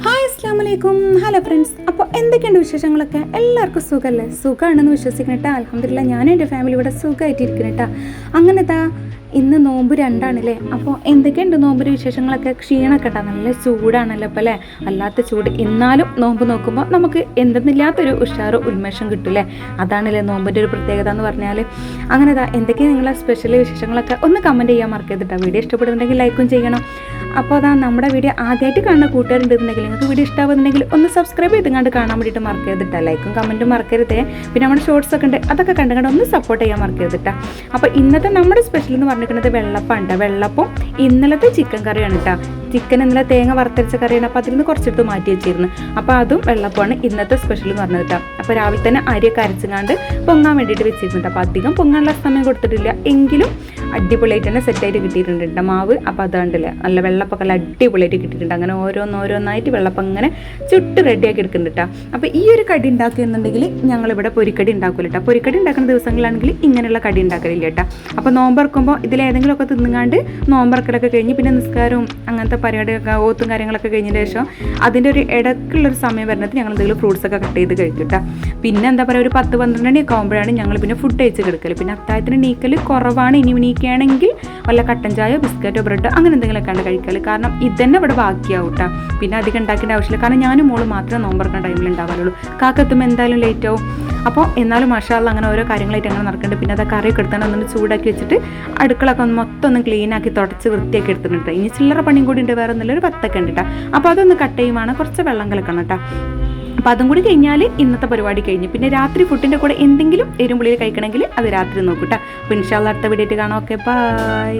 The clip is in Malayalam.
ഹായ് അസ്സാം വലൈക്കും. Hello friends. അപ്പോൾ എന്തൊക്കെയുണ്ട് വിശേഷങ്ങളൊക്കെ? എല്ലാവർക്കും സുഖമല്ലേ? സുഖമാണെന്ന് വിശ്വസിക്കണേട്ടാ. അൽഹംദുലില്ലാ ഞാനും എൻ്റെ ഫാമിലി ഇവിടെ സുഖമായിട്ടിരിക്കണേട്ടാ. അങ്ങനെത്താ ഇന്ന് നോമ്പ് 2 അപ്പോൾ എന്തൊക്കെയുണ്ട് നോമ്പിൻ്റെ വിശേഷങ്ങളൊക്കെ? ക്ഷീണമൊക്കെ ഉണ്ടാ, നല്ല ചൂടാണല്ലോ ഇപ്പോൾ അല്ലേ, അല്ലാത്ത ചൂട്. എന്നാലും നോമ്പ് നോക്കുമ്പോൾ നമുക്ക് എന്തെന്നില്ലാത്തൊരു ഉഷാറ് ഉന്മേഷം കിട്ടൂലേ. അതാണല്ലേ നോമ്പിൻ്റെ ഒരു പ്രത്യേകത എന്ന് പറഞ്ഞാൽ. അങ്ങനെതാ എന്തൊക്കെയാണ് നിങ്ങളെ സ്പെഷ്യൽ വിശേഷങ്ങളൊക്കെ ഒന്ന് കമൻറ്റ് ചെയ്യാൻ മറക്കരുത്. വീഡിയോ ഇഷ്ടപ്പെടുന്നുണ്ടെങ്കിൽ ലൈക്കും ചെയ്യണം. അപ്പോൾ അതാ നമ്മുടെ വീഡിയോ ആദ്യമായിട്ട് കാണുന്ന കൂട്ടുകാരുണ്ടെന്നുണ്ടെങ്കിൽ നിങ്ങൾക്ക് വീഡിയോ ഇഷ്ടമാകുന്നുണ്ടെങ്കിൽ ഒന്ന് സബ്സ്ക്രൈബ് ചെയ്തുകൊണ്ട് കാണാൻ വേണ്ടിയിട്ട് മറക്കരുതിട്ടാ. ലൈക്കും കമൻറ്റും മറക്കരുതേ. പിന്നെ നമ്മുടെ ഷോർട്സ് ഒക്കെ ഉണ്ട്, അതൊക്കെ കണ്ടുകൊണ്ട് ഒന്ന് സപ്പോർട്ട് ചെയ്യാൻ മറക്കരുതിട്ടാ. അപ്പോൾ ഇന്നത്തെ നമ്മുടെ സ്പെഷ്യൽ എന്ന് പറഞ്ഞിരിക്കുന്നത് വെള്ളപ്പമാണ്. വെള്ളപ്പം ഇന്നലത്തെ ചിക്കൻ കറിയാണ് കേട്ടോ. ചിക്കൻ ഇന്നലെ തേങ്ങ വറുത്തരച്ച കറിയാണ്. അപ്പോൾ അതിൽ നിന്ന് കുറച്ചെടുത്ത് മാറ്റി വെച്ചിരുന്നു. അപ്പോൾ അതും വെള്ളപ്പമാണ് ഇന്നത്തെ സ്പെഷ്യൽ എന്ന് പറഞ്ഞത് കേട്ടോ. അപ്പോൾ രാവിലെ തന്നെ അരിയൊക്കെ അരച്ചുകൊണ്ട് പൊങ്ങാൻ വേണ്ടിയിട്ട് വെച്ചിരുന്നുണ്ട്. അപ്പോൾ അധികം പൊങ്ങാനുള്ള സമയം കൊടുത്തിട്ടില്ല, എങ്കിലും അടിപൊളിയായിട്ട് തന്നെ സെറ്റായിട്ട് കിട്ടിയിട്ടുണ്ട് കേട്ടോ മാവ്. അപ്പോൾ അതുകൊണ്ടല്ലേ നല്ല വെള്ളപ്പൊക്കെ നല്ല അടിപൊളിയായിട്ട് കിട്ടിയിട്ടുണ്ട്. അങ്ങനെ ഓരോന്നായിട്ട് വെള്ളപ്പം അങ്ങനെ ചുട്ട് റെഡിയാക്കി എടുക്കുന്നുണ്ട് കേട്ടോ. അപ്പോൾ ഈ ഒരു കടി ഉണ്ടാക്കുകയെന്നുണ്ടെങ്കിൽ ഞങ്ങളിവിടെ പൊരിക്കടി ഉണ്ടാക്കില്ല കേട്ടോ. പൊരിക്കടി ഉണ്ടാക്കുന്ന ദിവസങ്ങളാണെങ്കിൽ ഇങ്ങനെയുള്ള കടി ഉണ്ടാക്കലില്ല കേട്ടോ. അപ്പോൾ നോമ്പറക്കുമ്പോൾ ഇതിലേതെങ്കിലുമൊക്കെ തിന്നുകാണ്ട് നോമ്പറക്കലൊക്കെ കഴിഞ്ഞ് പിന്നെ നിസ്കാരവും അങ്ങനത്തെ പരിപാടിയൊക്കെ ഓത്തും കാര്യങ്ങളൊക്കെ കഴിഞ്ഞതിന് ശേഷം അതിൻ്റെ ഒരു ഇടയ്ക്കുള്ളൊരു സമയം വരുന്നത് ഞങ്ങൾ എന്തെങ്കിലും ഫ്രൂട്ട്സൊക്കെ കട്ട് ചെയ്ത് കഴിക്കും കേട്ടോ. പിന്നെ എന്താ പറയുക, ഒരു 10-12 മണിയൊക്കെ ആകുമ്പോഴാണ് ഞങ്ങൾ പിന്നെ ഫുഡ് കഴിച്ച് കിടക്കൽ. പിന്നെ അത്താഴത്തിന് നീക്കൽ കുറവാണ്. ഇനി നീക്കുകയാണെങ്കിൽ വല്ല കട്ടൻ ചായോ ബിസ്ക്കറ്റോ ബ്രെഡോ അങ്ങനെ എന്തെങ്കിലുമൊക്കെയാണ് കഴിക്കൽ. കാരണം ഇതന്നെ ഇവിടെ ബാക്കിയാവും കേട്ടോ. പിന്നെ അധികം ഉണ്ടാക്കേണ്ട ആവശ്യമില്ല. കാരണം ഞാനും മോള് മാത്രമേ നോമ്പറക്കുന്ന ടൈമിൽ ഉണ്ടാവാറുള്ളൂ. കാക്കെത്തുമ്പോൾ എന്തായാലും ലേറ്റ് ആവും. അപ്പോൾ എന്നാലും മാഷാ അല്ലാഹ് അങ്ങനെ ഓരോ കാര്യങ്ങളായിട്ട് അങ്ങനെ നടക്കുന്നുണ്ട്. പിന്നെ അത് കറിയൊക്കെ എടുത്താണ് ഒന്നും ചൂടാക്കി വെച്ചിട്ട് അടുക്കളൊക്കെ മൊത്തം ഒന്ന് ക്ലീനാക്കി തുടച്ച് വൃത്തിയാക്കി എടുത്തിട്ടുണ്ട്. ഇനി ചില്ലറ പണിയും കൂടി ഉണ്ട്, വേറെ ഒന്നുമില്ല, ഒരു 10 ഉണ്ട് കേട്ടോ. അപ്പോൾ അതൊന്ന് കട്ട് ചെയ്യുവാണ്, കുറച്ച് വെള്ളം കലക്കണം കേട്ടോ. അപ്പോൾ അതും കൂടി കഴിഞ്ഞാൽ ഇന്നത്തെ പരിപാടി കഴിഞ്ഞു. പിന്നെ രാത്രി ഫുഡിൻ്റെ കൂടെ എന്തെങ്കിലും എരുമ്പുളിയിൽ കഴിക്കണമെങ്കിൽ അത് രാത്രി നോക്കൂട്ടോ. അപ്പോൾ ഇൻഷാ അല്ലാഹ് അടുത്ത വീഡിയോ ആയിട്ട് കാണാം. Okay, by.